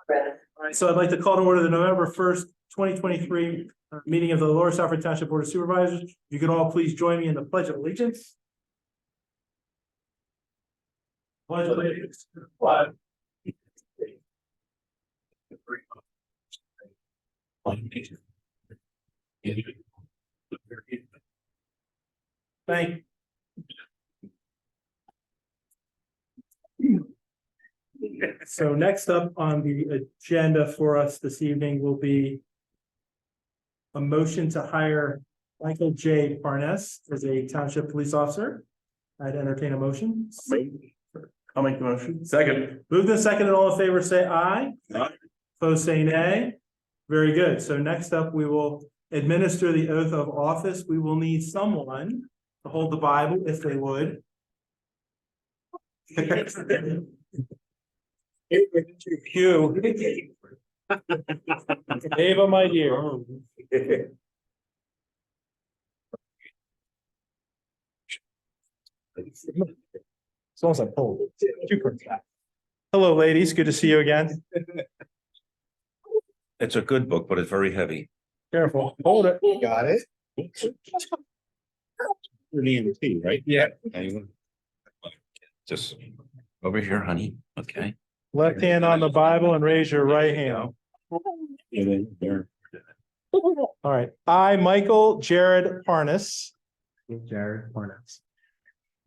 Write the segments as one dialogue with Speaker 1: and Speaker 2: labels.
Speaker 1: All right, so I'd like to call to order the November 1st, 2023 meeting of the Lower Southern Township Board of Supervisors. If you could all please join me in the Pledge of Allegiance. Pledge of Allegiance. Flag. Thank you. So next up on the agenda for us this evening will be a motion to hire Michael J. Parnes as a township police officer. I'd entertain a motion.
Speaker 2: I'll make the motion. Second.
Speaker 1: Move in second and all in favor say aye.
Speaker 2: Aye.
Speaker 1: Opposed say nay. Very good. So next up, we will administer the oath of office. We will need someone to hold the Bible if they would. Hugh. Ava, my dear. It's almost like pulled. Hello, ladies. Good to see you again.
Speaker 2: It's a good book, but it's very heavy.
Speaker 1: Careful. Hold it.
Speaker 3: Got it.
Speaker 2: You're EMT, right?
Speaker 1: Yeah.
Speaker 2: Just over here, honey. Okay.
Speaker 1: Left hand on the Bible and raise your right hand.
Speaker 2: And then there.
Speaker 1: All right. I, Michael Jared Parnes,
Speaker 3: Jared Parnes,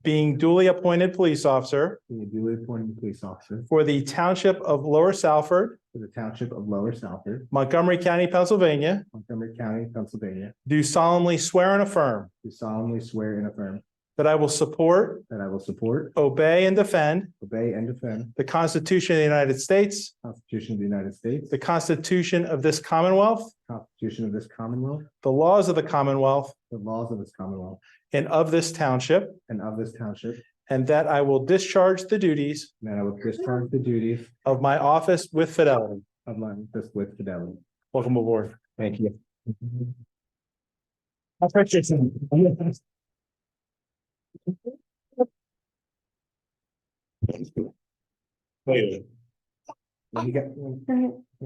Speaker 1: being duly appointed police officer
Speaker 3: being a duly appointed police officer
Speaker 1: for the Township of Lower Salford,
Speaker 3: for the Township of Lower Salford,
Speaker 1: Montgomery County, Pennsylvania,
Speaker 3: Montgomery County, Pennsylvania,
Speaker 1: do solemnly swear and affirm
Speaker 3: do solemnly swear and affirm
Speaker 1: that I will support,
Speaker 3: that I will support,
Speaker 1: obey, and defend
Speaker 3: obey, and defend
Speaker 1: the Constitution of the United States,
Speaker 3: the Constitution of the United States,
Speaker 1: the Constitution of this Commonwealth,
Speaker 3: the Constitution of this Commonwealth,
Speaker 1: the laws of the Commonwealth
Speaker 3: the laws of this Commonwealth,
Speaker 1: and of this township,
Speaker 3: and of this township,
Speaker 1: and that I will discharge the duties
Speaker 3: and that I will discharge the duties
Speaker 1: of my office with fidelity.
Speaker 3: of my office with fidelity.
Speaker 1: Welcome aboard.
Speaker 3: Thank you. Let me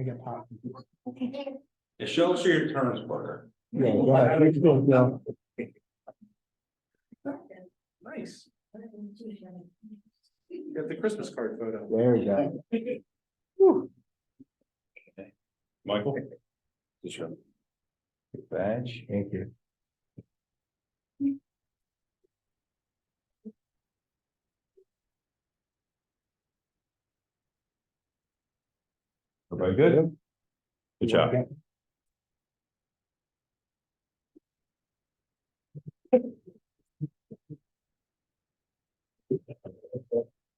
Speaker 3: get pop.
Speaker 2: It shows you your turns, Booker.
Speaker 3: Yeah, go ahead.
Speaker 1: Nice. You got the Christmas card photo.
Speaker 3: There we go.
Speaker 2: Michael. This one.
Speaker 3: Badge. Thank you.
Speaker 2: Everybody good? Good job.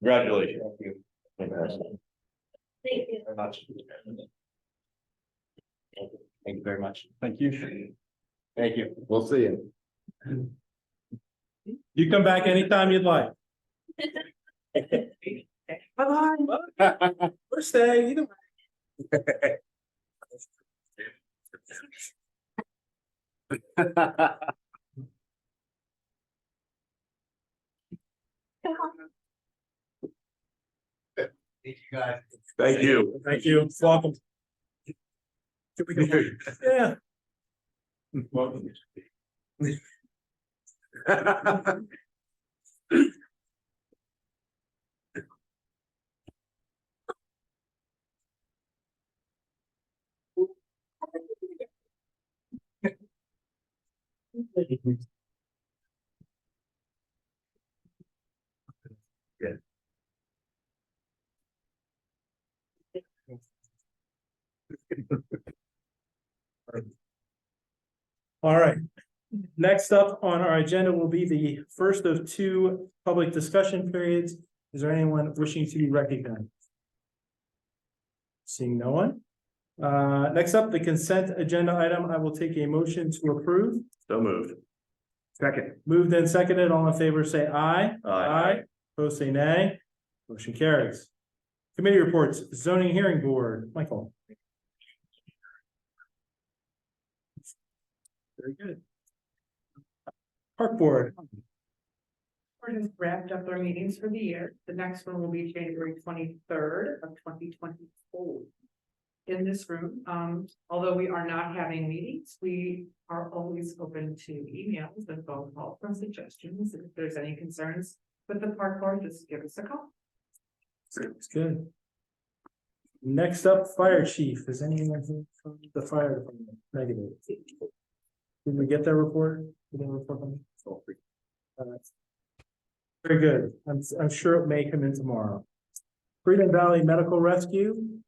Speaker 2: Congratulations.
Speaker 4: Thank you.
Speaker 3: Very much. Thank you very much.
Speaker 2: Thank you.
Speaker 3: Thank you. We'll see you.
Speaker 1: You come back anytime you'd like. Bye-bye. We're staying either way.
Speaker 3: Thank you, guys.
Speaker 2: Thank you.
Speaker 1: Thank you. Welcome. Yeah.
Speaker 2: Welcome.
Speaker 1: All right. Next up on our agenda will be the first of two public discussion periods. Is there anyone wishing to be recognized? Seeing no one. Next up, the consent agenda item. I will take a motion to approve.
Speaker 2: So moved.
Speaker 3: Second.
Speaker 1: Moved and seconded. All in favor, say aye.
Speaker 2: Aye.
Speaker 1: Opposed, say nay. Motion carries. Committee reports, zoning hearing board, Michael. Very good. Park board,
Speaker 4: We're just wrapped up our meetings for the year. The next one will be January 23rd of 2024. in this room. Although we are not having meetings, we are always open to emails and phone calls for suggestions. If there's any concerns with the park board, just give us a call.
Speaker 1: It's good. Next up, fire chief. Is anyone here from the fire department? Negative. Did we get their report? Did they report on it? Very good. I'm sure it may come in tomorrow. Freedom Valley Medical Rescue.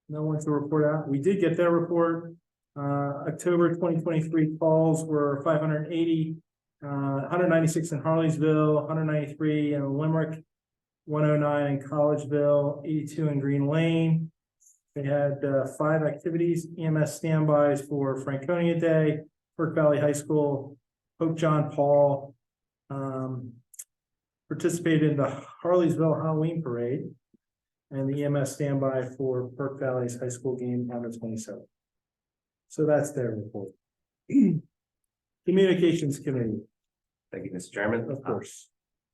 Speaker 1: No one to report out. We did get their report. October 2023 calls were 580, 196 in Harleysville, 193 in Limerick, 109 in Collegeville, 82 in Green Lane. They had 5 activities: EMS standbys for Franconia Day, Burke Valley High School, Pope John Paul, participated in the Harleysville Halloween Parade, and the EMS standby for Burke Valley's high school game on the 27th. So that's their report. Communications Committee,
Speaker 5: Thank you, Mr. Chairman.
Speaker 1: of course.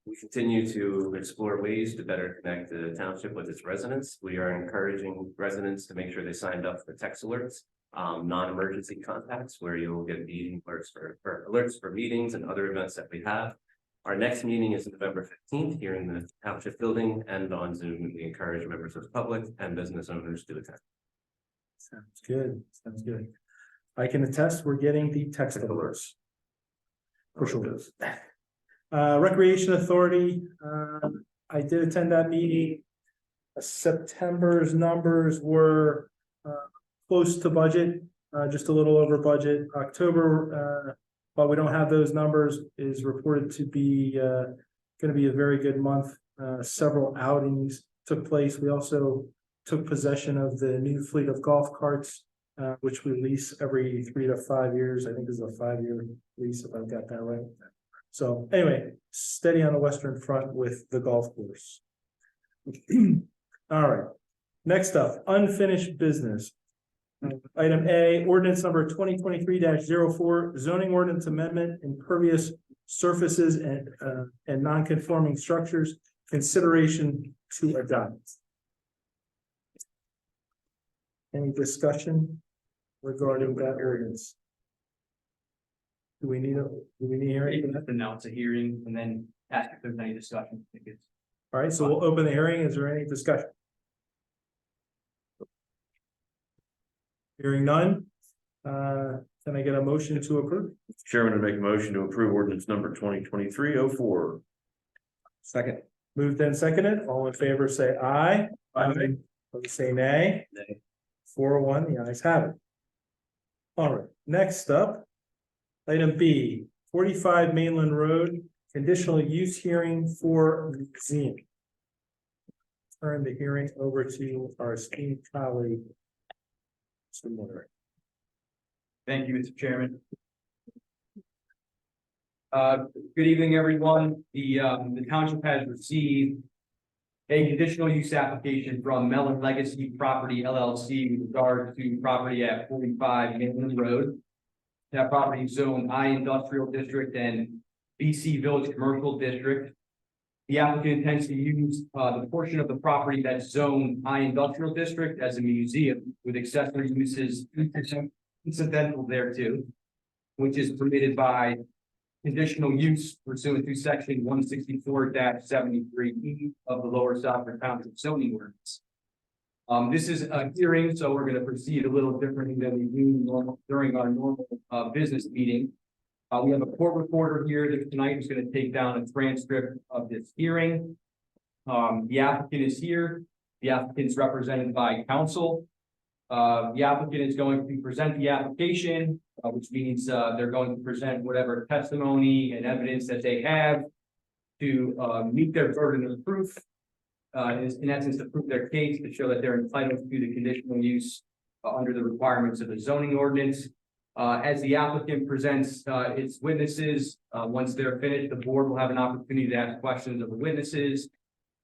Speaker 5: We continue to explore ways to better connect the township with its residents. We are encouraging residents to make sure they signed up for text alerts, non-emergency contacts, where you'll get meeting alerts for alerts for meetings and other events that we have. Our next meeting is November 15th here in the township building and on Zoom. We encourage members of the public and business owners to attend.
Speaker 1: Sounds good. Sounds good. I can attest we're getting the text alerts. For sure. Recreation Authority, I did attend that meeting. September's numbers were close to budget, just a little over budget. October, but we don't have those numbers, is reported to be going to be a very good month. Several outings took place. We also took possession of the new fleet of golf carts, which we lease every 3 to 5 years. I think this is a 5-year lease, if I've got that right. So anyway, steady on the Western Front with the golf course. All right, next up, unfinished business. Item A, ordinance number 2023-04, zoning ordinance amendment, impervious surfaces and non-conforming structures, consideration to adopt. Any discussion regarding that ordinance? Do we need a hearing?
Speaker 6: You have to announce a hearing and then ask if there's any discussion. I think it's
Speaker 1: All right, so we'll open the hearing. Is there any discussion? Hearing none. Can I get a motion to approve?
Speaker 2: Chairman, to make a motion to approve ordinance number 2023-04.
Speaker 3: Second.
Speaker 1: Moved and seconded. All in favor, say aye. Aye. Opposed, say nay.
Speaker 6: Nay.
Speaker 1: 4-1, the ayes have it. All right, next up. Item B, 45 Mainland Road, conditional use hearing for museum. Turn the hearing over to our esteemed colleague, Mr. Miller.
Speaker 6: Thank you, Mr. Chairman. Good evening, everyone. The township has received a conditional use application from Mellon Legacy Property LLC with regard to property at 45 Mainland Road. That property is zoned I Industrial District and BC Village Commercial District. The applicant intends to use the portion of the property that's zoned I Industrial District as a museum with accessory uses incidental thereto, which is permitted by conditional use pursuant to section 164-73E of the Lower Southern Township zoning ordinance. This is a hearing, so we're going to proceed a little differently than we do during our normal business meeting. We have a court reporter here that tonight is going to take down a transcript of this hearing. The applicant is here. The applicant is represented by counsel. The applicant is going to present the application, which means they're going to present whatever testimony and evidence that they have to meet their burden of proof. In essence, to prove their case, to show that they're entitled to the conditional use under the requirements of the zoning ordinance. As the applicant presents its witnesses, once they're finished, the board will have an opportunity to ask questions of the witnesses.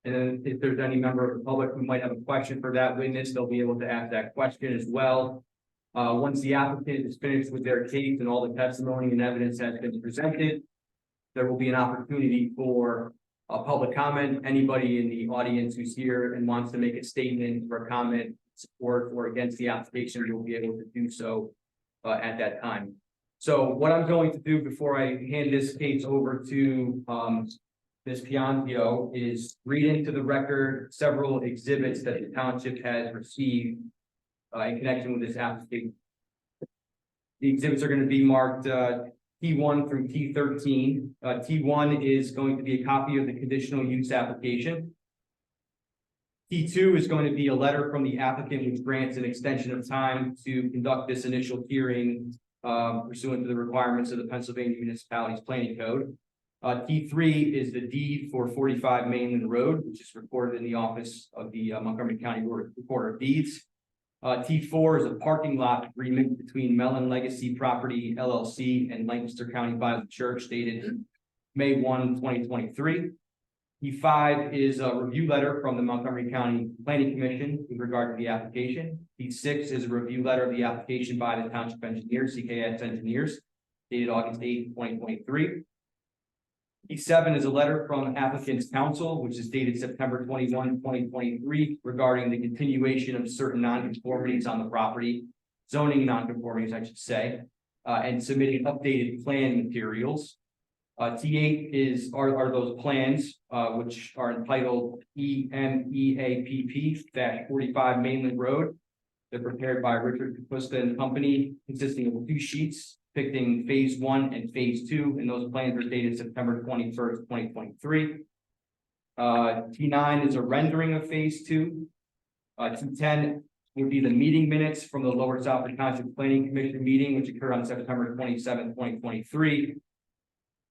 Speaker 6: And then if there's any member of the public who might have a question for that witness, they'll be able to ask that question as well. Once the applicant is finished with their case and all the testimony and evidence has been presented, there will be an opportunity for public comment. Anybody in the audience who's here and wants to make a statement or a comment support or against the application, you'll be able to do so at that time. So what I'm going to do before I hand this case over to Ms. Pianzio is read into the record several exhibits that the township has received in connection with this application. The exhibits are going to be marked T1 through T13. T1 is going to be a copy of the conditional use application. T2 is going to be a letter from the applicant which grants an extension of time to conduct this initial hearing pursuant to the requirements of the Pennsylvania Municipalities Planning Code. T3 is the deed for 45 Mainland Road, which is recorded in the office of the Montgomery County Recorder of Deeds. T4 is a parking lot agreement between Mellon Legacy Property LLC and Lancaster County Bible Church dated May 1, 2023. T5 is a review letter from the Montgomery County Planning Commission with regard to the application. T6 is a review letter of the application by the Township Engineer, CKX Engineers, dated August 8, 2023. T7 is a letter from applicant's counsel, which is dated September 21, 2023, regarding the continuation of certain nonconformities on the property, zoning nonconformities, I should say, and submitting updated plan materials. T8 are those plans, which are entitled EMEAPP-45 Mainland Road. They're prepared by Richard Kapusta and Company, consisting of 2 sheets depicting phase 1 and phase 2, and those plans are dated September 21st, 2023. T9 is a rendering of phase 2. T10 would be the meeting minutes from the Lower Southwick Township Planning Commission meeting, which occurred on September 27th, 2023.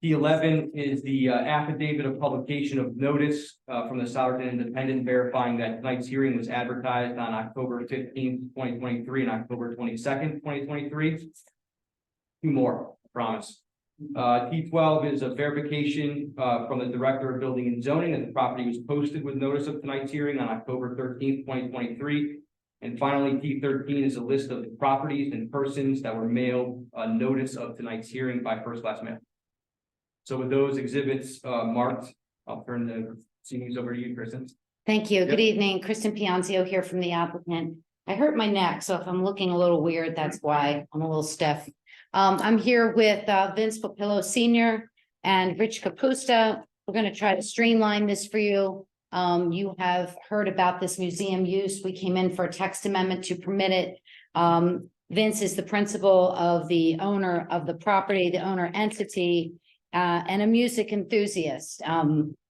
Speaker 6: T11 is the affidavit of publication of notice from the Southern Independent verifying that tonight's hearing was advertised on October 15th, 2023 and October 22nd, 2023. 2 more, I promise. T12 is a verification from the Director of Building and Zoning that the property was posted with notice of tonight's hearing on October 13th, 2023. And finally, T13 is a list of the properties and persons that were mailed a notice of tonight's hearing by first class mail. So with those exhibits marked, I'll turn the proceedings over to you, Kristen.
Speaker 7: Thank you.
Speaker 6: Yep.
Speaker 7: Good evening. Kristen Pianzio here from the applicant. I hurt my neck, so if I'm looking a little weird, that's why I'm a little stiff. I'm here with Vince Popillo Sr. and Rich Kapusta. We're going to try to streamline this for you. You have heard about this museum use. We came in for a text amendment to permit it. Vince is the principal of the owner of the property, the owner entity, and a music enthusiast.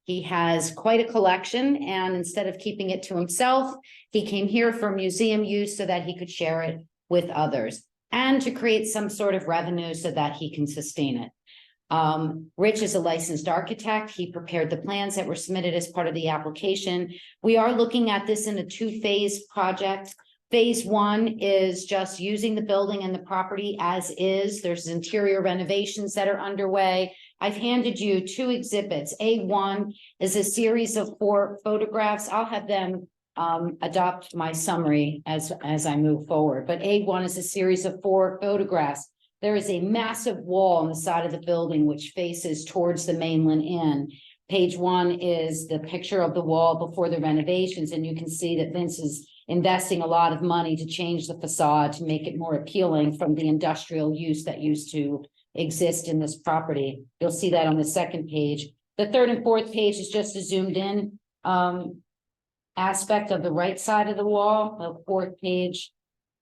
Speaker 7: He has quite a collection, and instead of keeping it to himself, he came here for museum use so that he could share it with others and to create some sort of revenue so that he can sustain it. Rich is a licensed architect. He prepared the plans that were submitted as part of the application. We are looking at this in a 2-phase project. Phase 1 is just using the building and the property as is. There's interior renovations that are underway. I've handed you 2 exhibits. A1 is a series of 4 photographs. I'll have them adopt my summary as I move forward. But A1 is a series of 4 photographs. There is a massive wall on the side of the building which faces towards the mainland inn. Page 1 is the picture of the wall before the renovations, and you can see that Vince is investing a lot of money to change the facade to make it more appealing from the industrial use that used to exist in this property. You'll see that on the 2nd page. The 3rd and 4th page is just a zoomed in aspect of the right side of the wall. The 4th page,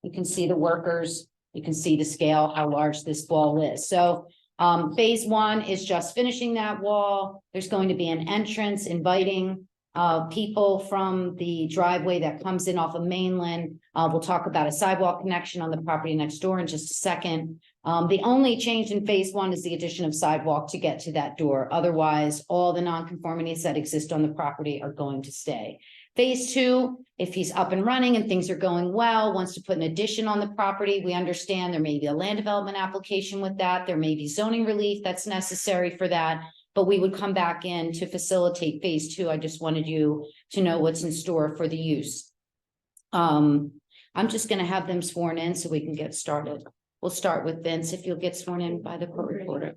Speaker 7: you can see the workers, you can see the scale, how large this wall is. So phase 1 is just finishing that wall. There's going to be an entrance inviting people from the driveway that comes in off of Mainland. We'll talk about a sidewalk connection on the property next door in just a second. The only change in phase 1 is the addition of sidewalk to get to that door. Otherwise, all the nonconformities that exist on the property are going to stay. Phase 2, if he's up and running and things are going well, wants to put an addition on the property, we understand there may be a land development application with that. There may be zoning relief that's necessary for that, but we would come back in to facilitate phase 2. I just wanted you to know what's in store for the use. I'm just going to have them sworn in so we can get started. We'll start with Vince, if you'll get sworn in by the court reporter.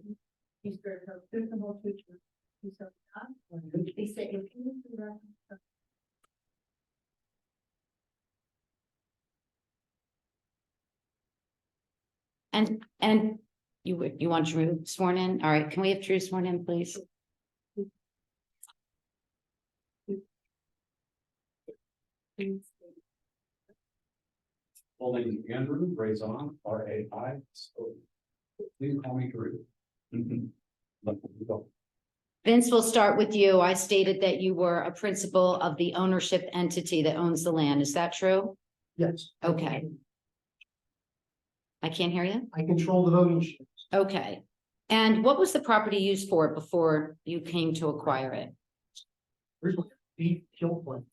Speaker 7: And you want Drew sworn in? All right, can we have Drew sworn in, please?
Speaker 6: Full name is Andrew Raison, R-A-I. So please call me Drew.
Speaker 7: Vince, we'll start with you. I stated that you were a principal of the ownership entity that owns the land. Is that true?
Speaker 8: Yes.
Speaker 7: Okay. I can't hear you.
Speaker 8: I control the voting machines.
Speaker 7: Okay. And what was the property used for before you came to acquire it?
Speaker 8: Originally, beef kill plant.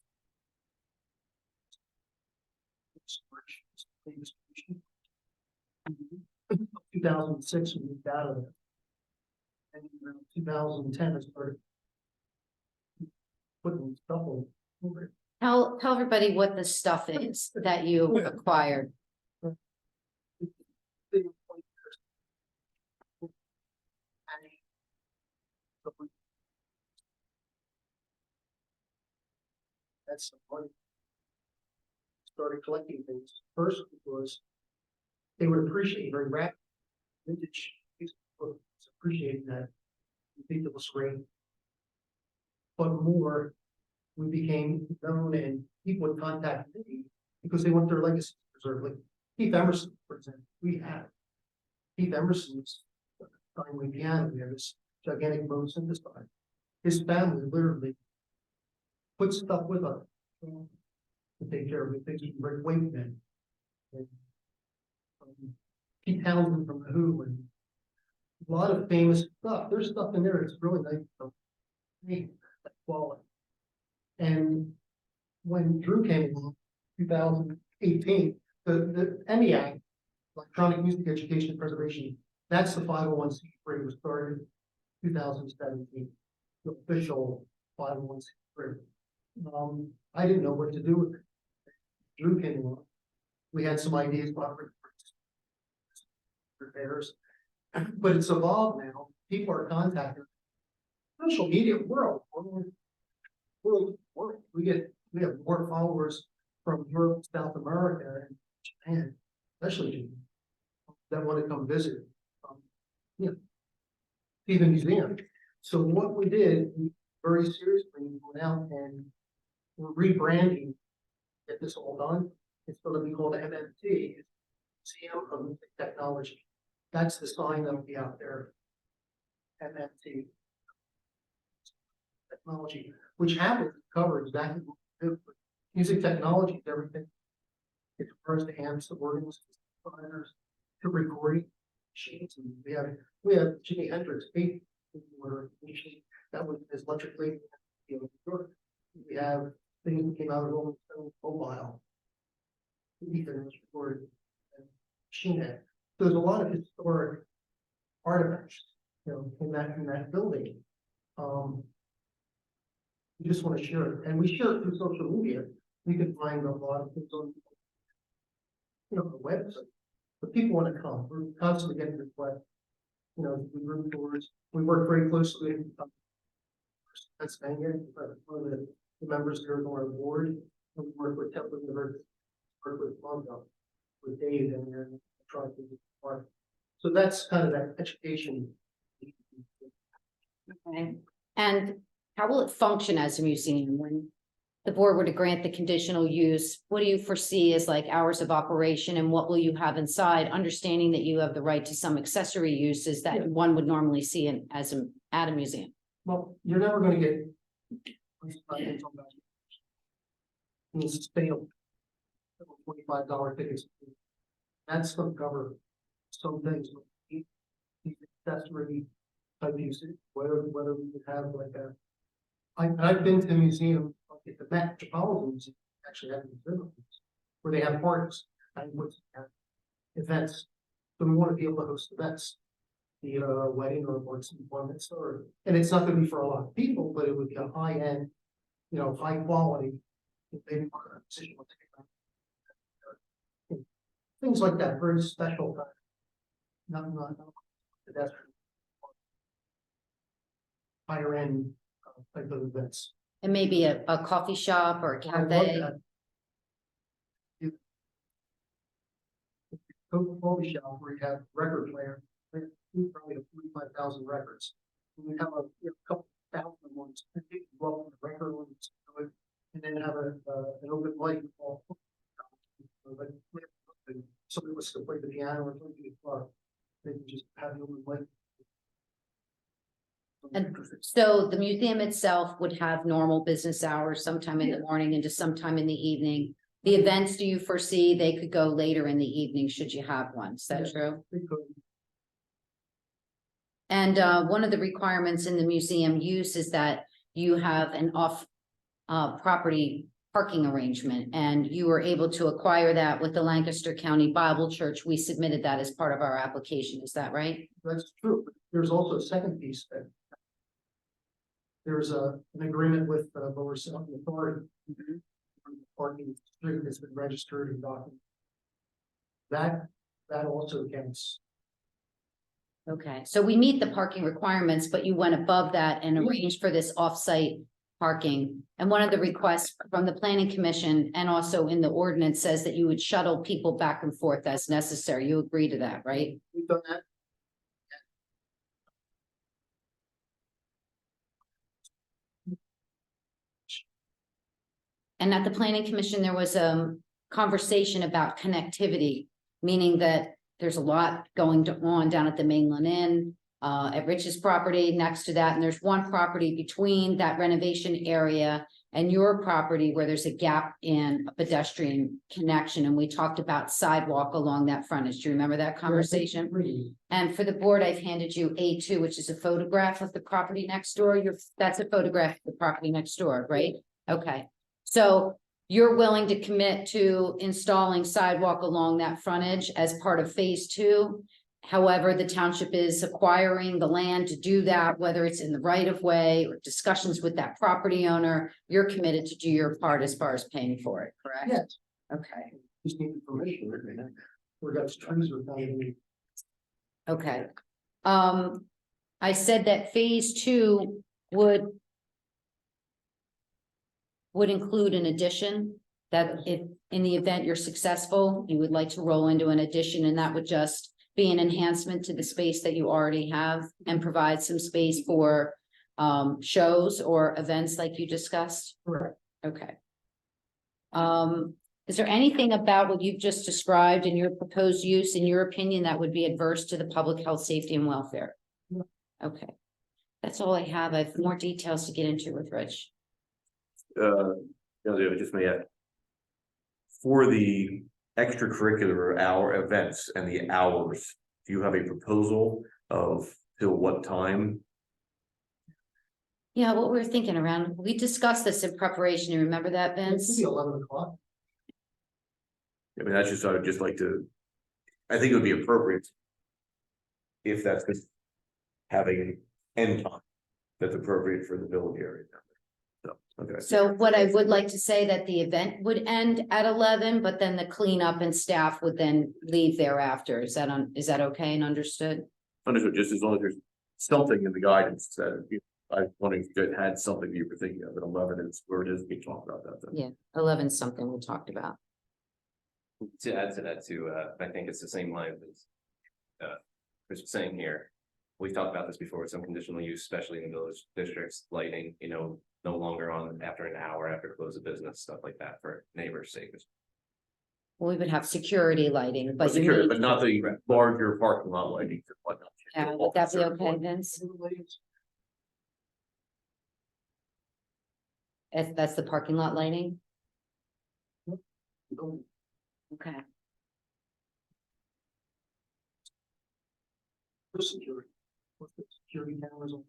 Speaker 8: 2006, we moved out of it. And in 2010, I started putting stuff over it.
Speaker 7: Tell everybody what the stuff is that you acquired.
Speaker 8: That's some money. Started collecting things. First was they would appreciate very rapid vintage. Appreciating that. I think it was great. But more, we became known and people would contact me because they want their legacy preserved. Like Keith Emerson, for example, we have Keith Emerson's Steinway piano. We have this gigantic bone synthesizer. His family literally put stuff with us to take care of it. Things like Rick Wakeman and Pete Townsend from the Who and a lot of famous stuff. There's stuff in there that's really nice, quality. And when Drew came along, 2018, the MEAC, Electronic Music Education and Preservation, that's the 501c3 was started in 2017, the official 501c3. I didn't know what to do with it. Drew came along. We had some ideas about repairs, but it's evolved now. People are contacting social media world. We have more followers from Europe, South America, and Japan, especially Japan, that want to come visit. See the museum. So what we did, we very seriously went out and we're rebranding. Get this all done. It's going to be called MMT, Museum of Music Technology. That's the sign that will be out there. MMT technology, which happens to cover exactly what we do. Music technology is everything. It refers to amps, the organs, the designers, to recording machines. And we have Jimi Hendrix beat machine that was his electrically. We have things that came out of Rolling Stone mobile. Ethan was recorded and machine head. There's a lot of historic artifacts, in that building. We just want to share it, and we share it through social media. We can find a lot of things on, the website. But people want to come. We're constantly getting requests. We room tours. We work very closely with Pennsylvania. One of the members here on our board. We work with Temple University. Work with Mongo, with Dave, and then try to do part. So that's kind of that education.
Speaker 7: Okay. And how will it function as a museum when the board were to grant the conditional use? What do you foresee as like hours of operation and what will you have inside? Understanding that you have the right to some accessory uses that one would normally see at a museum.
Speaker 8: Well, you're never going to get stale $25 tickets. That's going to cover some things. Accessory type usage, whether we would have like a. I've been to a museum, like the Metropolitan Museum, actually have exhibits where they have parties and have events. So we want to be able to host events, the wedding or some performance, and it's not going to be for a lot of people, but it would be a high end, high quality. Things like that, very special kind. Not pedestrian. Higher end type of events.
Speaker 7: And maybe a coffee shop or a
Speaker 8: I love
Speaker 7: cafe.
Speaker 8: that. Coca-Cola shop where you have record player, probably 45,000 records. We have a couple thousand ones, and you can go up on the record ones, and then have an open mic. But if somebody wants to play the piano or play the guitar, they can just have an open mic.
Speaker 7: And so the museum itself would have normal business hours sometime in the morning and just sometime in the evening. The events, do you foresee they could go later in the evening should you have one? Is that
Speaker 8: Yes.
Speaker 7: true?
Speaker 8: They could.
Speaker 7: And one of the requirements in the museum use is that you have an off property parking arrangement, and you were able to acquire that with the Lancaster County Bible Church. We submitted that as part of our application. Is that right?
Speaker 8: That's true, but there's also a second piece that. There's an agreement with Lower Sound Authority. Parking street has been registered and documented. That also counts.
Speaker 7: Okay, so we meet the parking requirements, but you went above that and
Speaker 8: Yeah.
Speaker 7: arranged for this off-site parking. And one of the requests from the planning commission and also in the ordinance says that you would shuttle people back and forth as necessary. You agree to that, right?
Speaker 8: We've done that.
Speaker 7: And at the planning commission, there was a conversation about connectivity, meaning that there's a lot going on down at the Mainland Inn, at Rich's property next to that, and there's one property between that renovation area and your property where there's a gap in a pedestrian connection, and we talked about sidewalk along that frontage. Do you remember that conversation? And for the board, I've handed you A2, which is a photograph of the property next door. That's a photograph of the property next door, right? Okay. So you're willing to commit to installing sidewalk along that frontage as part of phase 2. However, the township is acquiring the land to do that, whether it's in the right of way or discussions with that property owner. You're committed to do your part as far as paying for it, correct?
Speaker 8: Yes,
Speaker 7: Okay,
Speaker 8: just need information. Where those trees are found.
Speaker 7: okay. I said that phase 2 would include an addition, that if in the event you're successful, you would like to roll into an addition, and that would just be an enhancement to the space that you already have and provide some space for shows or events like you discussed?
Speaker 8: Correct.
Speaker 7: Okay. Is there anything about what you've just described in your proposed use, in your opinion, that would be adverse to the public health, safety, and welfare?
Speaker 8: No.
Speaker 7: Okay. That's all I have. I have more details to get into with Rich.
Speaker 2: Just may add. For the extracurricular hour events and the hours, do you have a proposal of till what time?
Speaker 7: Yeah, what we were thinking around, we discussed this in preparation. You remember that,
Speaker 8: It could
Speaker 7: Vince?
Speaker 8: be 11 o'clock.
Speaker 2: I mean, that's just, I would just like to, I think it would be appropriate. If that's just having an end time that's appropriate for the village area. So, okay.
Speaker 7: So what I would like to say that the event would end at 11, but then the cleanup and staff would then leave thereafter. Is that okay and understood?
Speaker 2: Understood, just as long as there's something in the guidance that, I was wondering if you had something you were thinking of at 11 is where it is, we can talk about that then.
Speaker 7: Yeah, 11 is something we talked about.
Speaker 5: To add to that too, I think it's the same line as Chris was saying here. We've talked about this before with some conditional use, especially in the village districts, lighting, no longer on after an hour after close of business, stuff like that for neighbors' sake.
Speaker 7: We would have security lighting, but you
Speaker 2: Security,
Speaker 7: need,
Speaker 2: but not the larger parking lot lighting and whatnot.
Speaker 7: yeah, would that be okay, Vince? If that's the parking lot lighting? Okay.
Speaker 8: Security. What's the security cameras on?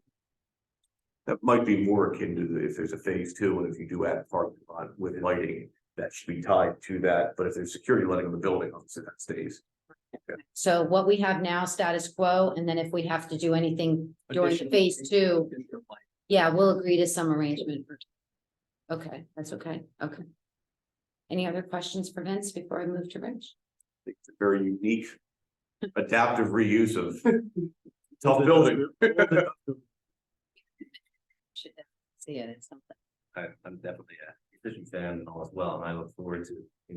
Speaker 2: That might be more akin to if there's a phase 2, and if you do add a parking lot with lighting, that should be tied to that, but if there's security lighting on the building, obviously that stays.
Speaker 7: So what we have now, status quo, and then if we have to do anything during phase 2, yeah, we'll agree to some arrangement. Okay, that's okay, okay. Any other questions for Vince before I move to Rich?
Speaker 2: It's a very unique adaptive reuse of tough building.
Speaker 7: Should see it, it's something.
Speaker 5: I'm definitely decision fan and all as well, and I look forward to,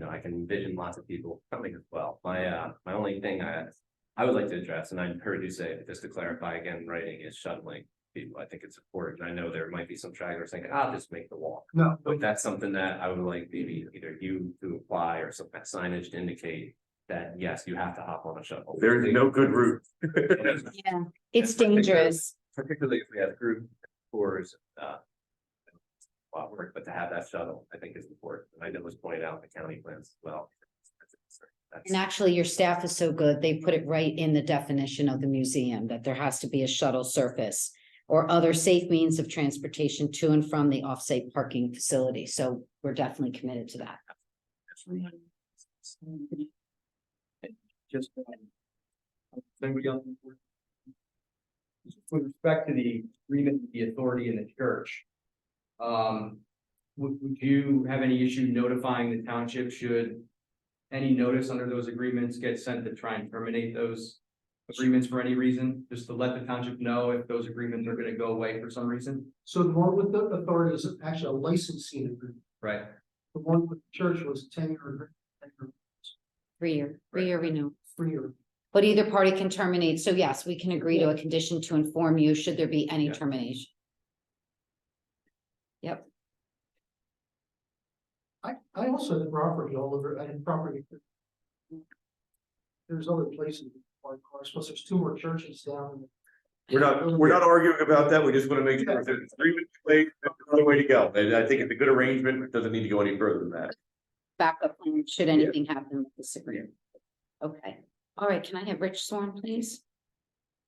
Speaker 5: I can envision lots of people coming as well. My only thing I would like to address, and I heard you say, just to clarify again, in writing, is shuttling people. I think it's important. I know there might be some stragglers thinking, I'll just make the walk.
Speaker 8: No,
Speaker 5: But that's something that I would like maybe either you to apply or some kind of signage to indicate that, yes, you have to hop on a shuttle.
Speaker 2: There's no good route.
Speaker 7: Yeah, it's dangerous.
Speaker 5: Particularly if we have group tours, lot work, but to have that shuttle, I think is important. And I know it was pointed out in the county plans as well. That's-
Speaker 7: And actually, your staff is so good, they put it right in the definition of the museum, that there has to be a shuttle service or other safe means of transportation to and from the offsite parking facility. So we're definitely committed to that.
Speaker 6: Just. Anybody else? With respect to the agreement with the authority and the church. Would you have any issue notifying the township should any notice under those agreements get sent to try and terminate those agreements for any reason? Just to let the township know if those agreements are gonna go away for some reason?
Speaker 8: so the one with the authority is actually a licensing agreement.
Speaker 6: Right.
Speaker 8: The one with the church was 10-year agreement,
Speaker 7: Three-year renewal.
Speaker 8: 3-year.
Speaker 7: But either party can terminate. So yes, we can agree to a condition to inform you should there be any
Speaker 6: Yeah.
Speaker 7: termination. Yep.
Speaker 8: I also had property all over, I had property. There's other places, like, I suppose there's 2 more churches down.
Speaker 2: We're not arguing about that. We just want to make sure that it's agreement made, that's another way to go. And I think it's a good arrangement. It doesn't need to go any further than that.
Speaker 7: Backup plan, should anything happen with this agreement. Okay, all right, can I have Rich sworn, please?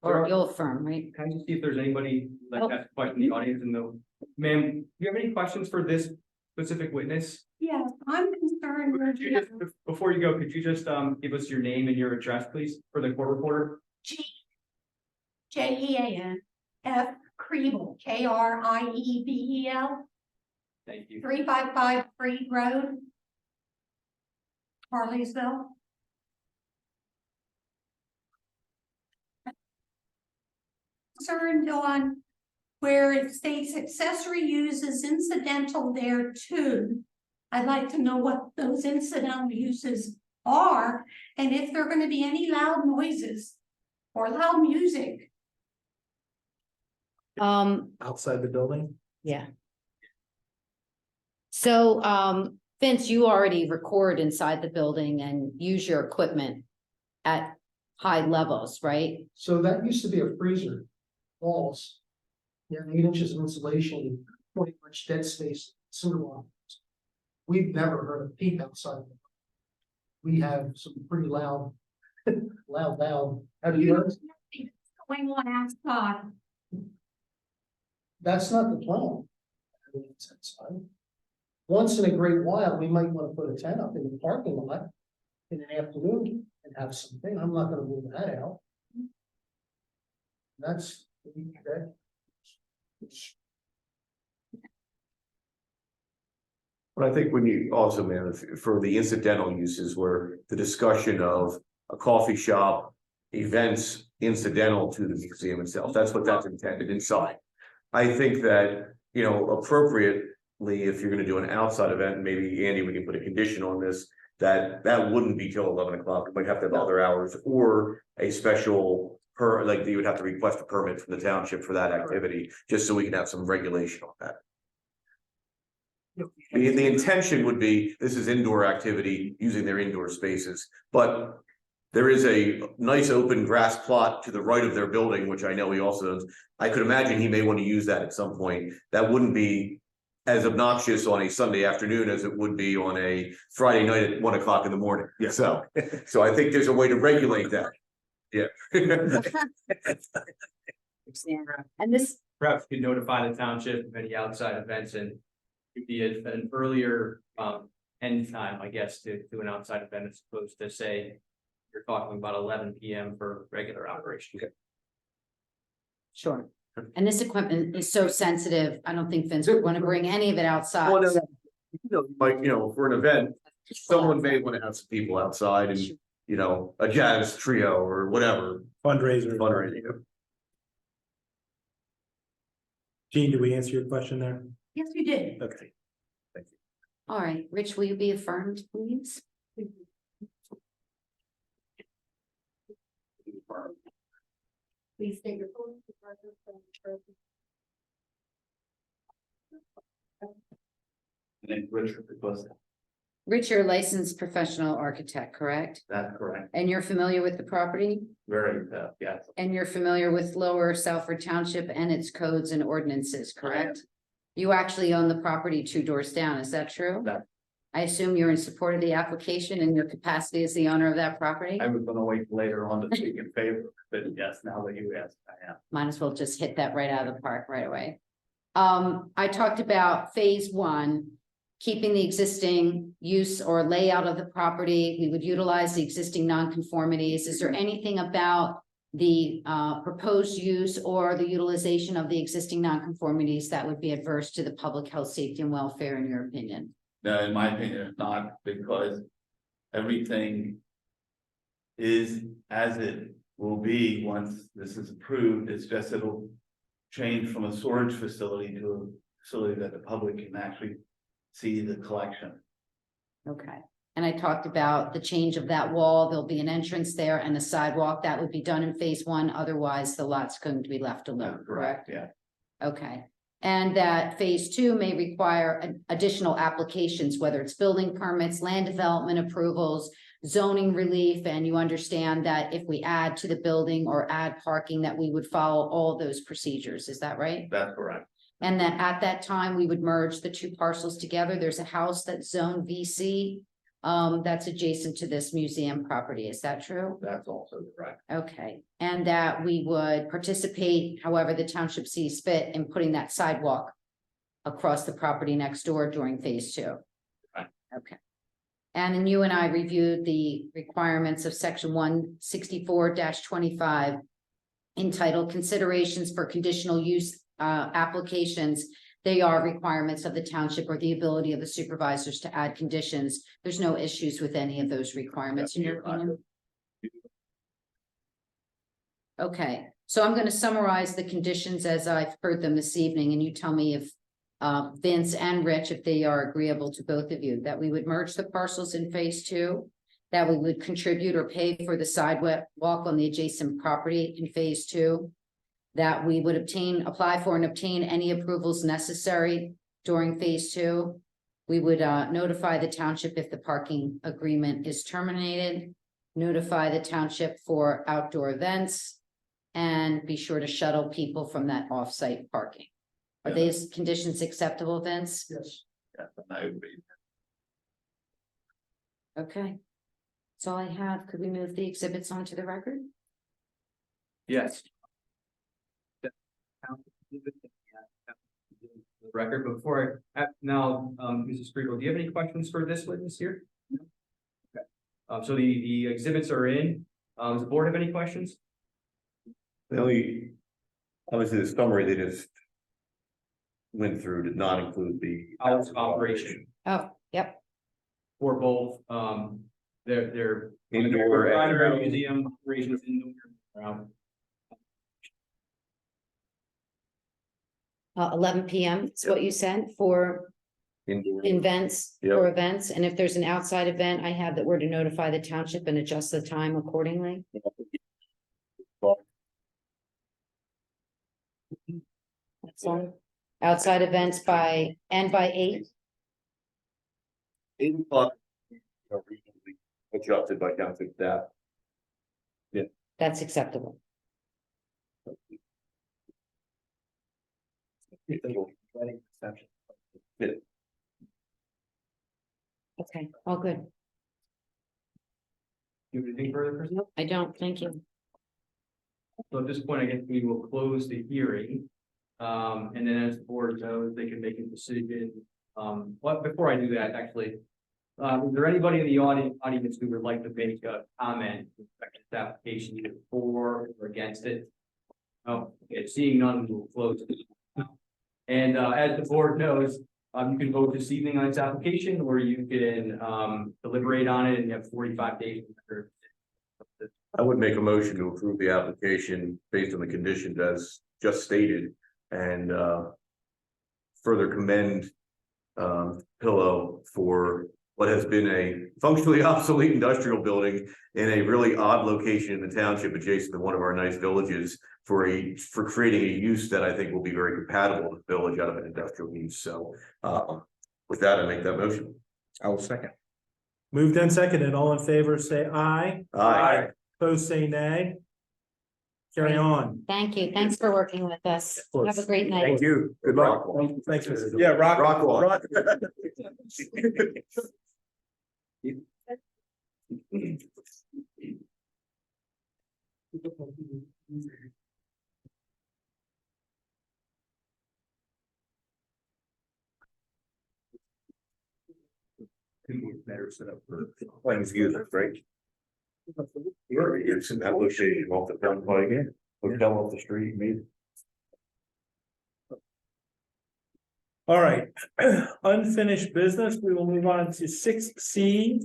Speaker 7: Or you'll affirm, right?
Speaker 6: Can I just see if there's anybody that has a question in the audience and the, ma'am, do you have any questions for this specific witness?
Speaker 9: Yes, I'm concerned with
Speaker 6: Could you just, before you go, could you just give us your name and your address, please, for the court reporter?
Speaker 9: Jean F. Kriebel, Kriebel,
Speaker 6: Thank you.
Speaker 9: 355 Freed Road, Harleysville. Concerned on where it states accessory use is incidental there too. I'd like to know what those incidental uses are and if there are going to be any loud noises or loud music.
Speaker 1: Outside the building?
Speaker 7: Yeah. So, Vince, you already record inside the building and use your equipment at high levels, right?
Speaker 8: So that used to be a freezer, walls. Yeah, 8 inches of insulation, 20 much dead space, cinder block. We've never heard a peep outside. We have some pretty loud, loud. How do you know?
Speaker 9: Going on outside.
Speaker 8: That's not the plan. I mean, it's outside. Once in a great while, we might want to put a tent up in the parking lot in an afternoon and have something. I'm not gonna move that out. That's, that.
Speaker 2: But I think when you also, man, for the incidental uses where the discussion of a coffee shop, events incidental to the museum itself, that's what that's intended inside. I think that, appropriately, if you're gonna do an outside event, maybe Andy, we can put a condition on this, that wouldn't be till 11 o'clock, we might have to have other hours or a special. Like you would have to request a permit from the township for that activity, just so we can have some regulation on that. The intention would be, this is indoor activity using their indoor spaces, but there is a nice open grass plot to the right of their building, which I know he also owns. I could imagine he may want to use that at some point. That wouldn't be as obnoxious on a Sunday afternoon as it would be on a Friday night at 1 o'clock in the morning. Yeah. So I think there's a way to regulate that. Yeah.
Speaker 7: And this,
Speaker 6: Perhaps you could notify the township of any outside events and it'd be an earlier end time, I guess, to an outside event as opposed to say. You're talking about 11 PM for regular operation.
Speaker 7: sure. And this equipment is so sensitive. I don't think Vince would want to bring any of it outside.
Speaker 2: Well, like, for an event, someone may want to have some people outside and, a jazz trio or whatever.
Speaker 1: Fundraiser.
Speaker 2: Fundraising.
Speaker 1: Gene, did we answer your question there?
Speaker 9: Yes, you did.
Speaker 1: Okay.
Speaker 7: All right, Rich, will you be affirmed, please?
Speaker 9: Please state your full.
Speaker 3: And then Richard requested.
Speaker 7: Rich, you're a licensed professional architect, correct?
Speaker 3: That's correct.
Speaker 7: And you're familiar with the property?
Speaker 3: Very, yes.
Speaker 7: And you're familiar with Lower Salford Township and its codes and ordinances, correct? You actually own the property 2 doors down, is that true?
Speaker 3: That-
Speaker 7: I assume you're in support of the application in your capacity as the owner of that property?
Speaker 3: I was gonna wait later on to speak in favor, but yes, now that you asked, I am.
Speaker 7: Might as well just hit that right out of the park right away. I talked about phase 1, keeping the existing use or layout of the property. We would utilize the existing nonconformities. Is there anything about the proposed use or the utilization of the existing nonconformities that would be adverse to the public health, safety, and welfare, in your opinion?
Speaker 10: No, in my opinion, it's not, because everything is as it will be once this is approved. It's just it'll change from a storage facility to a facility that the public can actually see the collection.
Speaker 7: Okay, and I talked about the change of that wall. There'll be an entrance there and a sidewalk that would be done in phase 1. Otherwise, the lot's going to be left alone, correct?
Speaker 10: Yeah.
Speaker 7: Okay, and that phase 2 may require additional applications, whether it's building permits, land development approvals, zoning relief, and you understand that if we add to the building or add parking, that we would follow all those procedures. Is that right?
Speaker 10: That's correct.
Speaker 7: And that at that time, we would merge the 2 parcels together. There's a house that's zone VC that's adjacent to this museum property. Is that true?
Speaker 10: That's also correct.
Speaker 7: Okay, and that we would participate, however the township sees fit, in putting that sidewalk across the property next door during phase 2.
Speaker 10: Right.
Speaker 7: Okay. And then you and I reviewed the requirements of section 164-25 entitled Considerations for Conditional Use Applications. They are requirements of the township or the ability of the supervisors to add conditions. There's no issues with any of those requirements in your opinion? Okay, so I'm going to summarize the conditions as I've heard them this evening, and you tell me if Vince and Rich, if they are agreeable to both of you, that we would merge the parcels in phase 2, that we would contribute or pay for the sidewalk on the adjacent property in phase 2, that we would apply for and obtain any approvals necessary during phase 2. We would notify the township if the parking agreement is terminated, notify the township for outdoor events, and be sure to shuttle people from that off-site parking. Are these conditions acceptable, Vince?
Speaker 8: Yes.
Speaker 10: Yeah, I agree.
Speaker 7: Okay. That's all I have. Could we move the exhibits onto the record?
Speaker 6: Yes. Record before now, Mrs. Friedel, do you have any questions for this witness here? No? Okay. So the exhibits are in. Does the board have any questions?
Speaker 2: The only, obviously, the summary they just went through did not include the
Speaker 6: Hours of operation
Speaker 7: Oh, yep.
Speaker 6: for both, their
Speaker 2: Indoor and
Speaker 6: primary museum operations indoor.
Speaker 7: 11 p.m. is what you said for
Speaker 2: indoor.
Speaker 7: events,
Speaker 2: Yep.
Speaker 7: for events. And if there's an outside event, I have that we're to notify the township and adjust the time accordingly. That's all. Outside events by 8.
Speaker 2: 8 o'clock. Reasonably adjusted by township staff.
Speaker 7: That's acceptable. Okay, all good.
Speaker 6: Do you have anything further, Chris?
Speaker 7: Nope, I don't. Thank you.
Speaker 6: So at this point, I guess we will close the hearing. And then as the board knows, they can make a decision. But before I do that, actually, is there anybody in the audience who would like to make a comment with respect to this application, either for or against it? Oh, okay, seeing none, we will close it. And as the board knows, you can vote this evening on its application, or you can deliberate on it and you have 45 days.
Speaker 2: I would make a motion to approve the application based on the conditions as just stated and further commend pillow for what has been a functionally obsolete industrial building in a really odd location in the township adjacent to one of our nice villages for creating a use that I think will be very compatible with the village out of an industrial use. So with that, I make that motion.
Speaker 3: I will second.
Speaker 1: Moved and seconded, all in favor, say aye.
Speaker 2: Aye.
Speaker 1: Opposed, say nay. Carry on.
Speaker 7: Thank you. Thanks for working with us.
Speaker 1: course.
Speaker 7: Have a great night.
Speaker 2: Thank you. Good luck.
Speaker 1: Thanks, Mr.
Speaker 3: Yeah, rock.
Speaker 2: Rock.
Speaker 3: Better set up for.
Speaker 2: Playing youth, right? It's in that location off the town pike, hotel off the street, maybe.
Speaker 1: All right, unfinished business, we will move on to 6C.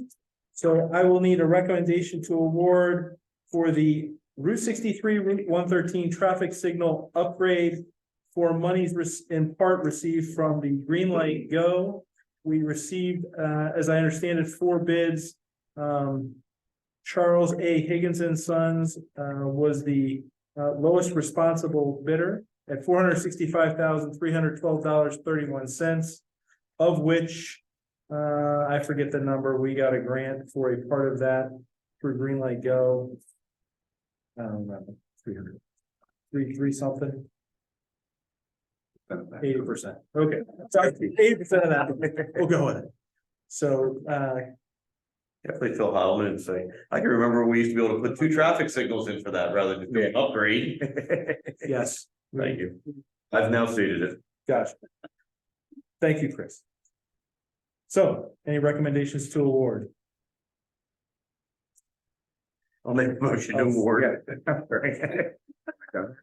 Speaker 1: So I will need a recommendation to award for the Route 63, Route 113 traffic signal upgrade for monies in part received from the Green Light Go. We received, as I understand it, 4 bids. Charles A. Higgins and Sons was the lowest responsible bidder at $465,312.31, of which I forget the number. We got a grant for a part of that through Green Light Go. I don't remember, 300, three something. 80%. Okay, sorry, 80% of that. We'll go with it. So
Speaker 2: Definitely Phil Heilman and say, I can remember when we used to be able to put 2 traffic signals in for that rather than do an upgrade.
Speaker 1: yes,
Speaker 2: Thank you. I've now stated it.
Speaker 1: gotcha. Thank you, Chris. So, any recommendations to award?
Speaker 2: I'll make a motion to award.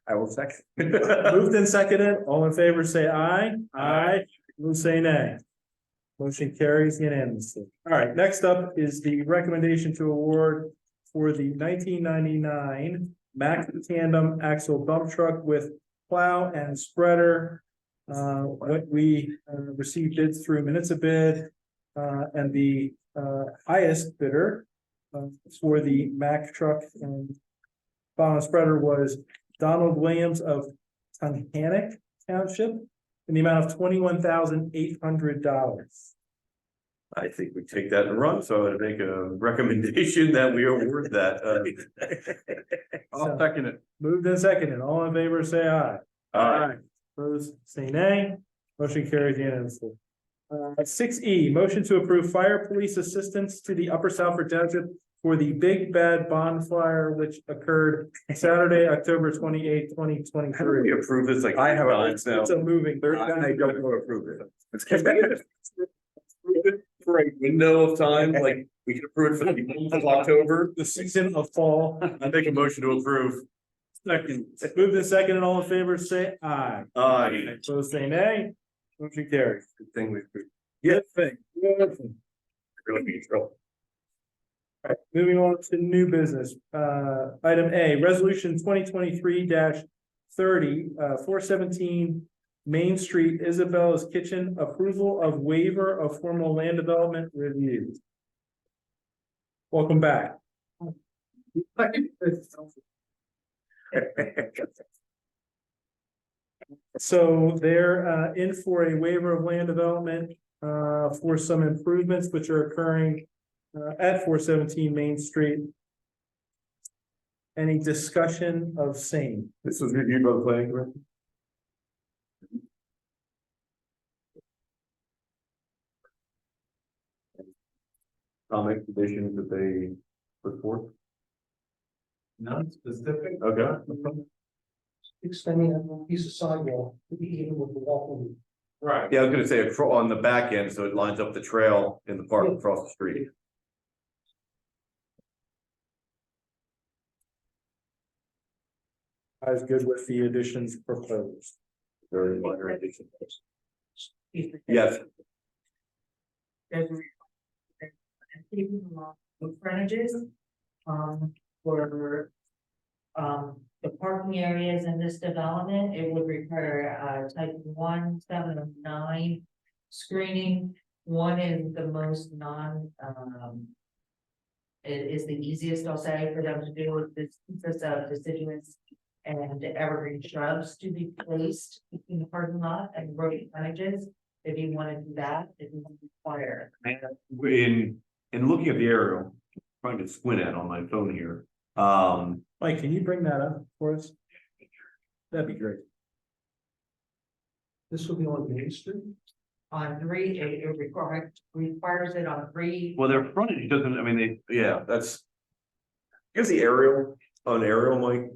Speaker 3: I will second.
Speaker 1: Moved and seconded, all in favor say aye. Aye. Who say nay? Motion carries unanimously. All right, next up is the recommendation to award for the 1999 Mack tandem axle dump truck with plow and spreader. What we received bids through minutes of bid, and the highest bidder for the Mack truck and plow and spreader was Donald Williams of Tunhannock Township in the amount of $21,800.
Speaker 2: I think we take that and run, so I would make a recommendation that we award that.
Speaker 1: I'll
Speaker 3: second it.
Speaker 1: Moved and seconded, all in favor say aye.
Speaker 2: Aye.
Speaker 1: Opposed, say nay. Motion carries unanimously. 6E, motion to approve fire police assistance to the Upper Salford Township for the Big Bad Bonfire, which occurred Saturday, October 28th,
Speaker 2: How do we
Speaker 1: 2023.
Speaker 2: approve this like?
Speaker 3: I have a-
Speaker 2: times now?
Speaker 1: It's a moving.
Speaker 3: I don't want to approve it.
Speaker 2: For a window of time, like we can approve it for the beginning of October.
Speaker 1: The season of fall.
Speaker 2: I make a motion to approve.
Speaker 1: Second, moved and seconded, all in favor, say aye.
Speaker 2: Aye.
Speaker 1: Opposed, say nay. Motion carries.
Speaker 2: Good thing we.
Speaker 1: Good thing. Good thing.
Speaker 2: Really be in trouble.
Speaker 1: All right, moving on to new business. Item A, resolution 2023-30, 417 Main Street, Isabella's Kitchen, approval of waiver of formal land development review. Welcome back. So they're in for a waiver of land development for some improvements which are occurring at 417 Main Street. Any discussion of same?
Speaker 2: This was reviewed by the planning commission. Comment conditions that they put forth.
Speaker 3: None specific.
Speaker 2: Okay.
Speaker 8: Extending that piece of sidewalk to be even with the walkway.
Speaker 3: Right.
Speaker 2: Yeah, I was gonna say on the back end, so it lines up the trail in the park across the street.
Speaker 1: I was good with the additions proposed.
Speaker 2: Very minor addition. Yes,
Speaker 4: Keeping along with frontages, for, the parking areas in this development, it would require, type 1709 screening. One is the most it is the easiest, I'll say, for them to do with this, consists of deciduous and evergreen shrubs to be placed in the parking lot and road frontages. If you want to do that, it will require.
Speaker 2: In looking at the aerial, trying to squint at on my phone here,
Speaker 1: Mike, can you bring that up for us? That'd be great.
Speaker 8: This will be on Main Street.
Speaker 4: On three, it requires it on three.
Speaker 2: well, their frontage doesn't, I mean, yeah, that's. Here's the aerial, on aerial, Mike.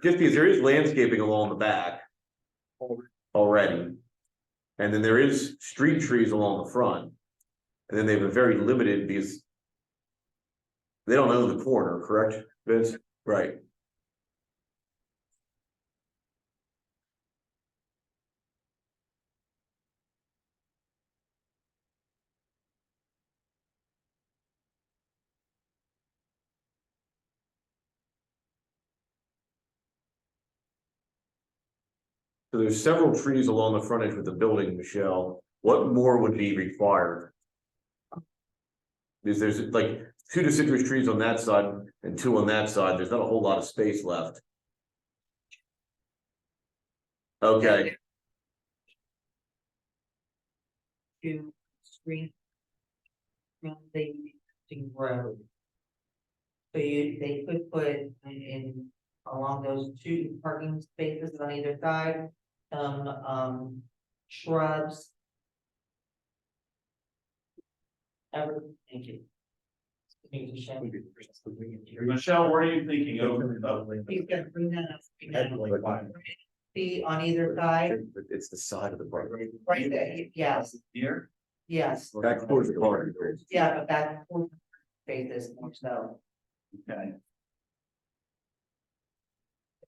Speaker 2: Just because there is landscaping along the back. Already. And then there is street trees along the front. And then they have a very limited because. They don't own the corner, correct, Vince? Right. So there's several trees along the frontage with the building, Michelle. What more would be required? Because there's like 2 deciduous trees on that side and 2 on that side. There's not a whole lot of space left. Okay,
Speaker 4: To screen. From the existing road. So they could put in along those 2 parking spaces on either side, shrubs. Thank you.
Speaker 10: Michelle, what are you thinking of?
Speaker 4: You can bring that up. Be on either side,
Speaker 2: it's the side of the property.
Speaker 4: right there, yes,
Speaker 10: Here?
Speaker 4: yes,
Speaker 2: Back towards the car.
Speaker 4: yeah, but that spaces more so.
Speaker 10: Okay.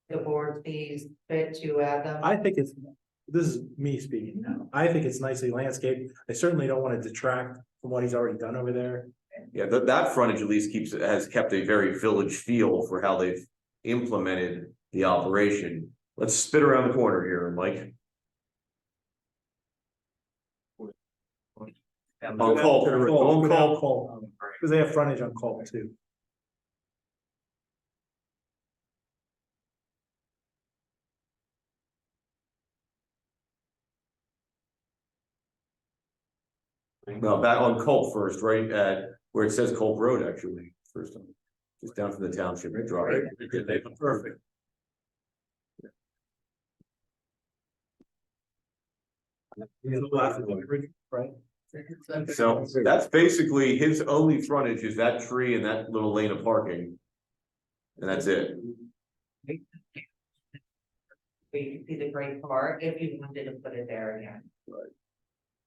Speaker 4: The board sees fit to add them.
Speaker 1: I think it's, this is me speaking now. I think it's nicely landscaped. I certainly don't want to detract from what he's already done over there.
Speaker 2: Yeah, that frontage at least has kept a very village feel for how they've implemented the operation. Let's spit around the corner here, Mike. On Colt, on Colt.
Speaker 1: Because they have frontage on Colt too.
Speaker 2: No, back on Colt first, right at where it says Colt Road, actually, first time. Just down from the township drive. Perfect.
Speaker 1: Right?
Speaker 2: So that's basically his only frontage is that tree and that little lane of parking. And that's it.
Speaker 4: But you can see the great part if you wanted to put it there again,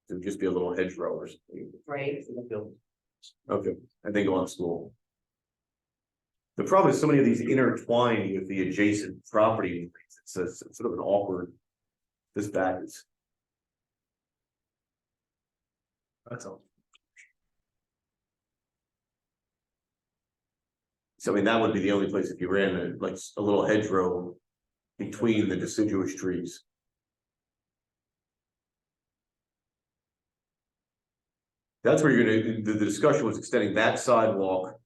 Speaker 2: It would just be a little hedgerow or something.
Speaker 4: right?
Speaker 2: Okay, and they go on school. The problem is so many of these intertwine with the adjacent property. It's sort of an awkward. This back is.
Speaker 1: That's all.
Speaker 2: So I mean, that would be the only place if you ran like a little hedgerow between the deciduous trees. That's where you're gonna, the discussion was extending that sidewalk.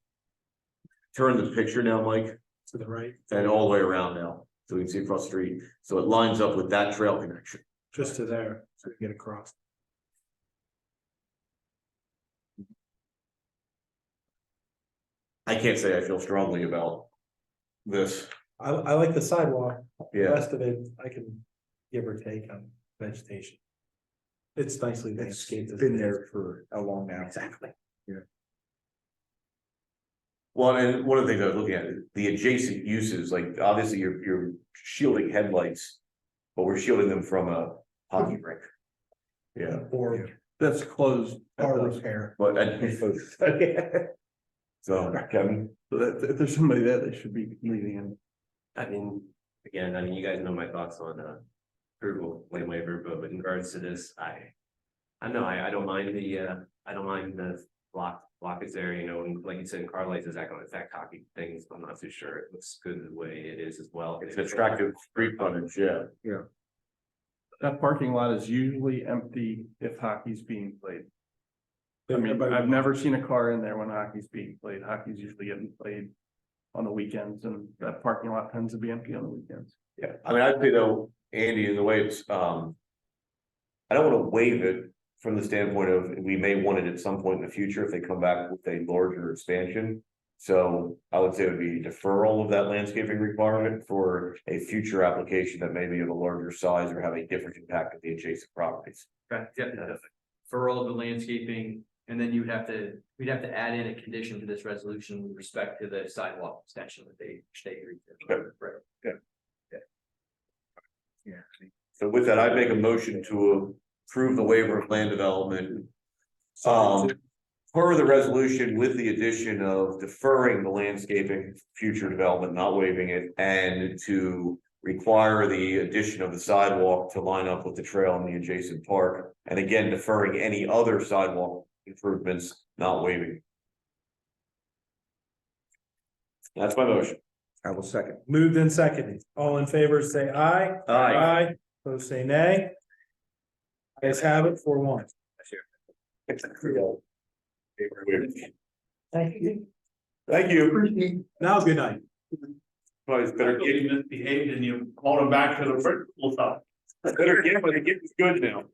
Speaker 2: Turn the picture now, Mike,
Speaker 1: To the right,
Speaker 2: and all the way around now, so we can see across the street. So it lines up with that trail connection.
Speaker 1: just to there, so you get across.
Speaker 2: I can't say I feel strongly about this.
Speaker 1: I like the sidewalk. The
Speaker 2: Yeah,
Speaker 1: rest of it, I can give or take on vegetation. It's nicely landscaped.
Speaker 11: Been there for how long now?
Speaker 1: Exactly.
Speaker 2: well, and one of the things I was looking at, is the adjacent uses, like obviously you're shielding headlights. But we're shielding them from a hockey rink. Yeah,
Speaker 1: Or
Speaker 11: That's closed
Speaker 1: car
Speaker 11: car
Speaker 1: repair.
Speaker 2: but so Kevin,
Speaker 11: If there's somebody there, they should be leaving in.
Speaker 5: I mean, again, I mean, you guys know my thoughts on approval, lane waiver, but in regards to this, I know, I don't mind the blockage there, you know, and like you said, car lights, is that gonna affect hockey things? I'm not too sure. It looks good the way it is as well.
Speaker 2: it's an attractive street frontage, yeah.
Speaker 11: That parking lot is usually empty if hockey's being played. I mean, I've never seen a car in there when hockey's being played. Hockey's usually getting played on the weekends, and that parking lot tends to be empty on the weekends.
Speaker 2: Yeah, I mean, I'd say though, Andy, in the way it's, I don't wanna waive it from the standpoint of, we may want it at some point in the future if they come back with a larger expansion. So I would say it would be deferral of that landscaping requirement for a future application that may be of a larger size or have a different impact of the adjacent properties.
Speaker 6: Okay, yeah, for all of the landscaping, and then we'd have to add in a condition to this resolution with respect to the sidewalk extension that they agreed to.
Speaker 2: Okay.
Speaker 6: Right.
Speaker 2: So with that, I'd make a motion to approve the waiver of land development. Per the resolution with the addition of deferring the landscaping, future development, not waiving it, and to require the addition of the sidewalk to line up with the trail in the adjacent park. And again, deferring any other sidewalk improvements, not waiving. That's my motion.
Speaker 11: I will second.
Speaker 1: Moved and seconded. All in favor, say aye.
Speaker 2: Aye.
Speaker 1: Opposed, say nay. Guys have it 4-1.
Speaker 4: Thank you.
Speaker 2: Thank you.
Speaker 1: Now, good night.
Speaker 2: Guys, better
Speaker 10: Better get
Speaker 2: get,
Speaker 10: misbehaved and you call him back to the principal side.
Speaker 2: better get, but it gets good now.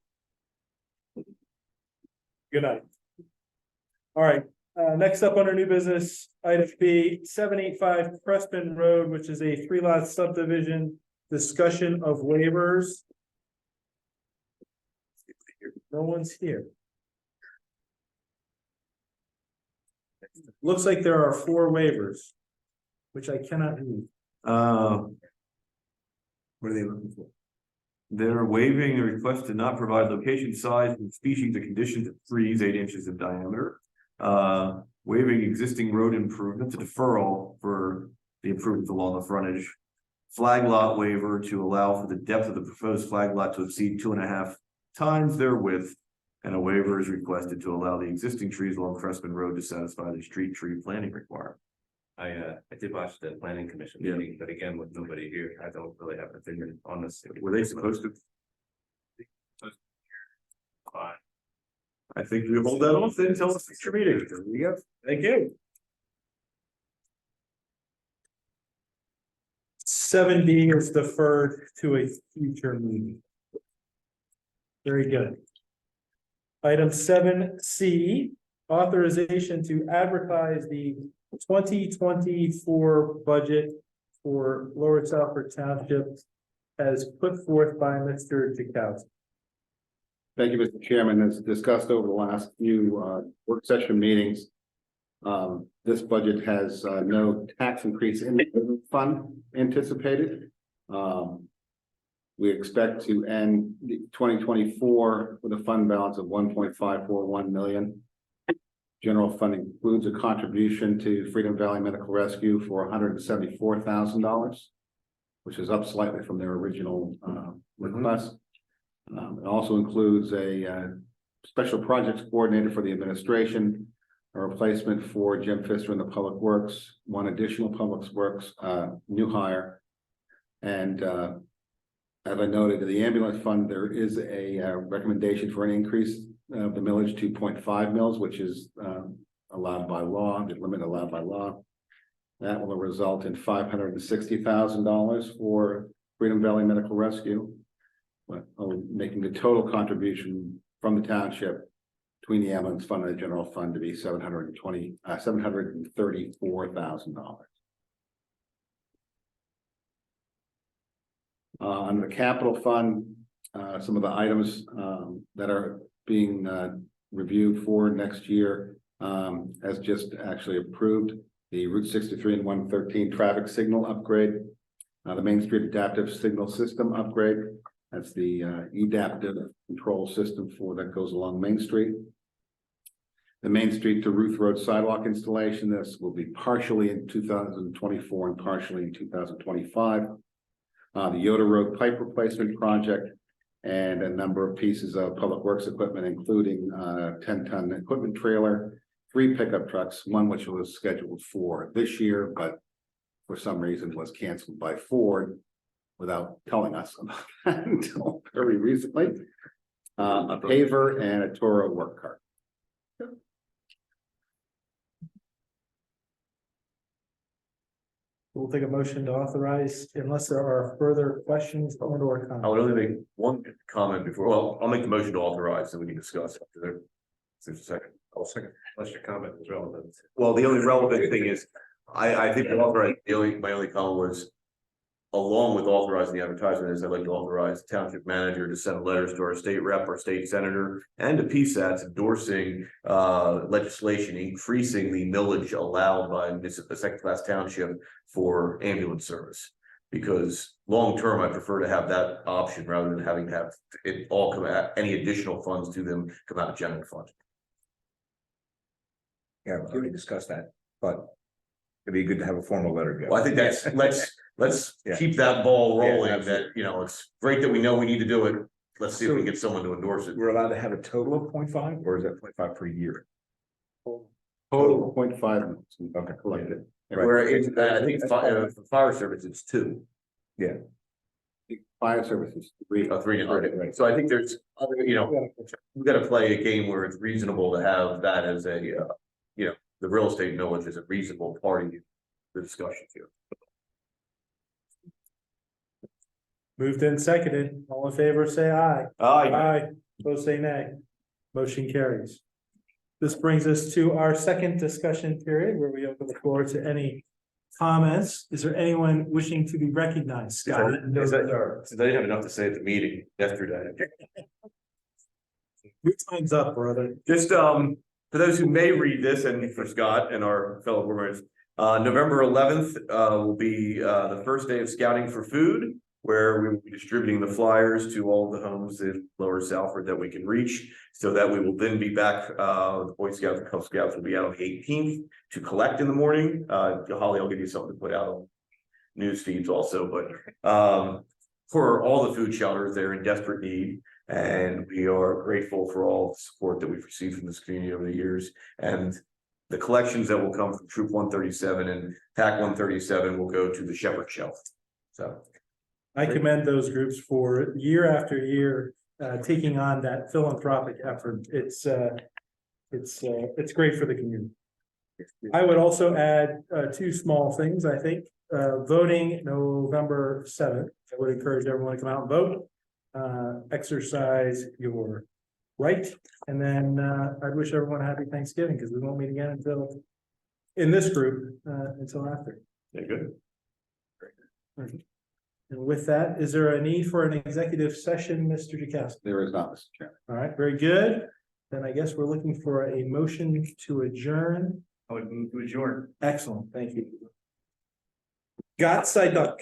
Speaker 1: Good night. All right, next up under new business, item B, 785 Crespin Road, which is a 3-lot subdivision, discussion of waivers. No one's here. Looks like there are 4 waivers, which I cannot read.
Speaker 2: What are they looking for? They're waiving the request to not provide location, size, and species of conditions of trees 8 inches in diameter. Waiving existing road improvements, a deferral for the improvements along the frontage. Flag lot waiver to allow for the depth of the proposed flag lot to exceed 2.5 times their width. And a waiver is requested to allow the existing trees along Crespin Road to satisfy the street tree planting requirement.
Speaker 5: I did watch the planning commission
Speaker 2: Yeah.
Speaker 5: meeting, but again, with nobody here, I don't really have an opinion on this.
Speaker 2: Were they supposed to? I think we hold that off then until the future meeting. There we go. Thank you.
Speaker 1: 7D is deferred to a future meeting. Very good. Item 7C, authorization to advertise the 2024 budget for Lower Southborough Township as put forth by Mr. Jakowski.
Speaker 12: Thank you, Mr. Chairman. As discussed over the last few work session meetings. This budget has no tax increase in the fund anticipated. We expect to end 2024 with a fund balance of 1.541 million. General fund includes a contribution to Freedom Valley Medical Rescue for $174,000, which is up slightly from their original request. It also includes a special projects coordinator for the administration, a replacement for Jim Pfister in the Public Works, 1 additional Public Works new hire. And as I noted, in the ambulance fund, there is a recommendation for an increase of the millage to 0.5 mils, which is allowed by law, the limit allowed by law. That will result in $560,000 for Freedom Valley Medical Rescue. Making the total contribution from the township between the ambulance fund and the general fund to be $734,000. On the capital fund, some of the items that are being reviewed for next year, as just actually approved, the Route 63 and 113 traffic signal upgrade, the Main Street Adaptive Signal System upgrade. That's the adaptive control system that goes along Main Street. The Main Street to Ruth Road sidewalk installation. This will be partially in 2024 and partially in 2025. The Yoder Road pipe replacement project and a number of pieces of public works equipment, including 10-ton equipment trailer, 3 pickup trucks, one which was scheduled for this year, but for some reason was canceled by Ford. without telling us about that until very recently. A paver and a Toro work cart.
Speaker 1: We'll take a motion to authorize unless there are further questions or
Speaker 2: I
Speaker 1: comments.
Speaker 2: would only make one comment before, well, I'll make the motion to authorize, and we can discuss after there. If there's a second, I'll second.
Speaker 5: Unless your comment is relevant.
Speaker 2: Well, the only relevant thing is, I think the authorize, my only comment was. Along with authorizing the advertisement is I'd like to authorize the township manager to send letters to our state rep, our state senator, and to PSATs endorsing legislation increasing the millage allowed by a second class township for ambulance service. Because long term, I prefer to have that option rather than having to have it all come out, any additional funds to them come out of general fund.
Speaker 13: Yeah, we already discussed that, but it'd be good to have a formal letter go.
Speaker 2: Well, I think that's, let's
Speaker 13: Yeah.
Speaker 2: keep that ball rolling,
Speaker 13: Yeah,
Speaker 2: that, you know, it's great that we know we need to do it. Let's see if we can get someone to endorse it.
Speaker 13: We're allowed to have a total of 0.5, or is that 0.5 per year?
Speaker 12: Total 0.5.
Speaker 13: Okay.
Speaker 12: Collected.
Speaker 2: Where it's, I think for fire service, it's 2.
Speaker 12: Fire services, 3.
Speaker 2: 3 different.
Speaker 13: Right.
Speaker 2: So I think there's other, you know, we gotta play a game where it's reasonable to have that as a, you know, the real estate millage is a reasonable part of the discussion here.
Speaker 1: Moved and seconded, all in favor, say aye. Aye, opposed, say nay. Motion carries. This brings us to our second discussion period where we open the floor to any comments. Is there anyone wishing to be recognized? Scott?
Speaker 2: Since I didn't have enough to say at the meeting yesterday.
Speaker 1: Your time's up, brother.
Speaker 2: Just for those who may read this and for Scott and our fellow board members, November 11th will be the first day of scouting for food, where we will be distributing the flyers to all the homes in Lower Salford that we can reach, so that we will then be back. The Boy Scouts and Cub Scouts will be out on the 18th to collect in the morning. Holly, I'll give you something to put out on news feeds also, but for all the food shelters, they're in desperate need. And we are grateful for all the support that we've received from this community over the years. And the collections that will come from Troop 137 and Pack 137 will go to the Shepherd Shelf. So
Speaker 1: I commend those groups for year after year, taking on that philanthropic effort. It's great for the community. I would also add, 2 small things, I think, voting November 7th. I would encourage everyone to come out and vote, exercise your right. And then, I'd wish everyone a happy Thanksgiving, because we won't meet again until, in this group, until after.
Speaker 2: yeah, good.
Speaker 1: And with that, is there a need for an executive session, Mr. Jakowski?
Speaker 12: There is not, Mr. Chairman.
Speaker 1: All right, very good. Then I guess we're looking for a motion to adjourn.
Speaker 3: I would move to adjourn.
Speaker 1: Excellent, thank you. Gott sei Dank.